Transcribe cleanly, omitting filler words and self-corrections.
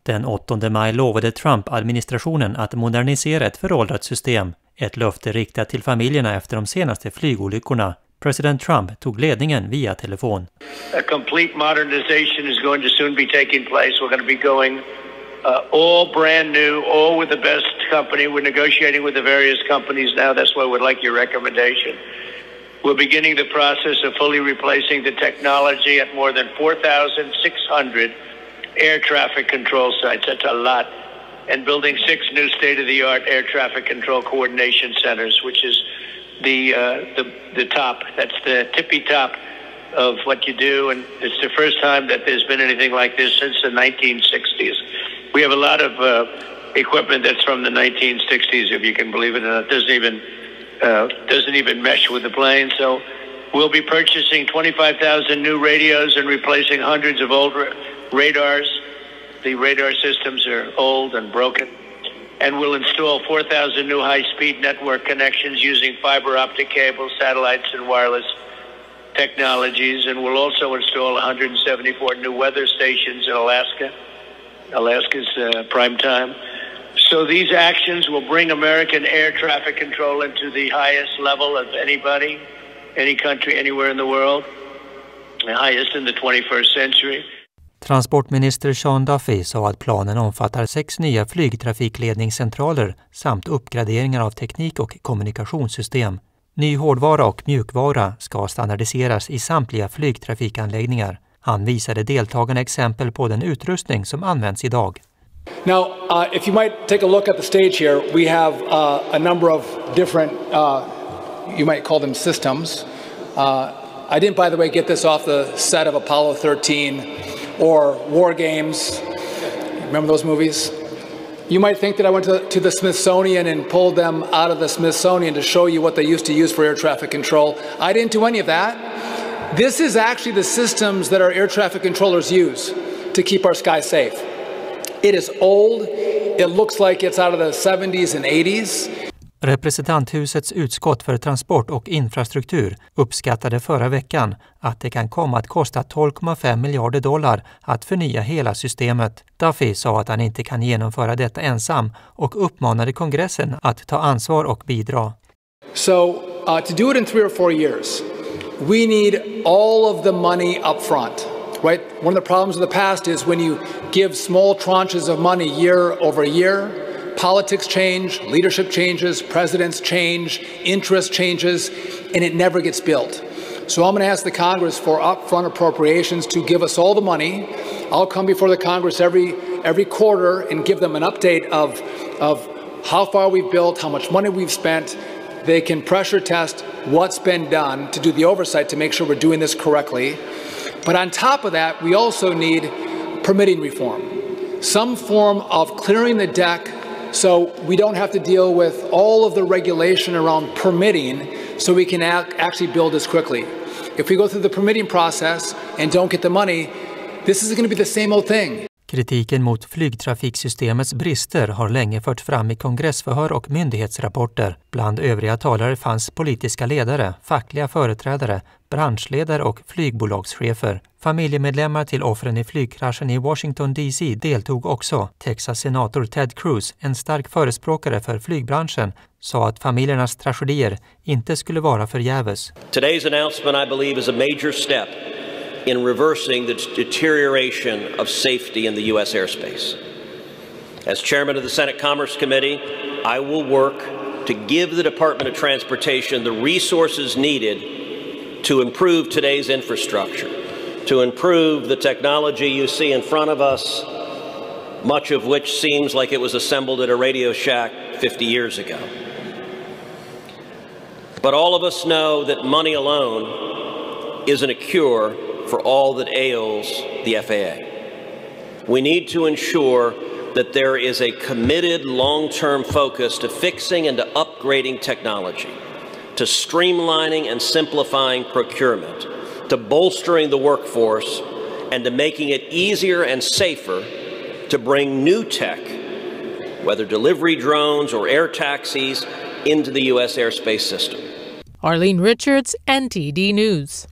Den 8 maj lovade Trumpadministrationen att modernisera ett föråldrat system, ett löfte riktat till familjerna efter de senaste flygolyckorna. President Trump tog ledningen via telefon. A complete modernization is going to soon be taking place. We're going to be going all brand new, all with the best company. We're negotiating with the various companies now. That's why we'd like your recommendation. We're beginning the process of fully replacing the technology at more than 4,600 air traffic control sites. That's a lot. And building 6 new state-of-the-art air traffic control coordination centers, which is the top. That's the tippy top of what you do. And it's the first time that there's been anything like this since the 1960s. We have a lot of equipment that's from the 1960s, if you can believe it, and it doesn't even mesh with the plane. So we'll be purchasing 25,000 new radios and replacing hundreds of old radars. The radar systems are old and broken. And we'll install 4,000 new high-speed network connections using fiber optic cables, satellites, and wireless technologies. And we'll also install 174 new weather stations in Alaska. Alaska's prime time. So these actions will bring American air traffic control into the highest level of anybody, any country, anywhere in the world, the highest in the 21st century. Transportminister Duffy sa att planen omfattar 6 nya flygtrafikledningscentraler samt uppgraderingar av teknik- och kommunikationssystem. Ny hårdvara och mjukvara ska standardiseras i samtliga flygtrafikanläggningar. Han visade deltagarna exempel på den utrustning som används idag. Now, if you might take a look at the stage here, we have a number of different, you might call them systems. I didn't, by the way, get this off the set of Apollo 13 or War Games. Remember those movies? You might think that I went to the Smithsonian and pulled them out of the Smithsonian to show you what they used to use for air traffic control. I didn't do any of that. This is actually the systems that our air traffic controllers use to keep our skies safe. It is old. It looks like it's out of the 70s and 80s. Representanthusets utskott för transport och infrastruktur uppskattade förra veckan att det kan komma att kosta 12,5 miljarder dollar att förnya hela systemet. Duffy sa att han inte kan genomföra detta ensam och uppmanade kongressen att ta ansvar och bidra. So to do it in 3 or 4 years, we need all of the money up front. Right? One of the problems of the past is when you give small tranches of money year over year, politics change, leadership changes, presidents change, interest changes, and it never gets built. So I'm going to ask the Congress for upfront appropriations to give us all the money. I'll come before the Congress every quarter and give them an update of how far we've built, how much money we've spent. They can pressure test what's been done to do the oversight to make sure we're doing this correctly. But on top of that, we also need permitting reform, some form of clearing the deck so we don't have to deal with all of the regulation around permitting so we can actually build this quickly. If we go through the permitting process and don't get the money, this is going to be the same old thing. Kritiken mot flygtrafiksystemets brister har länge fört fram i kongressförhör och myndighetsrapporter. Bland övriga talare fanns politiska ledare, fackliga företrädare, branschledare och flygbolagschefer. Familjemedlemmar till offren i flygkraschen i Washington DC deltog också. Texas senator Ted Cruz, en stark förespråkare för flygbranschen, sa att familjernas tragedier inte skulle vara förgäves. Today's announcement, I believe, is a major step in reversing the deterioration of safety in the U.S. airspace. As chairman of the Senate Commerce Committee, I will work to give the Department of Transportation the resources needed to improve today's infrastructure, to improve the technology you see in front of us, much of which seems like it was assembled at a Radio Shack 50 years ago. But all of us know that money alone isn't a cure for all that ails the FAA. We need to ensure that there is a committed long-term focus to fixing and to upgrading technology, to streamlining and simplifying procurement, to bolstering the workforce, and to making it easier and safer to bring new tech, whether delivery drones or air taxis, into the U.S. airspace system. Arlene Richards, NTD News.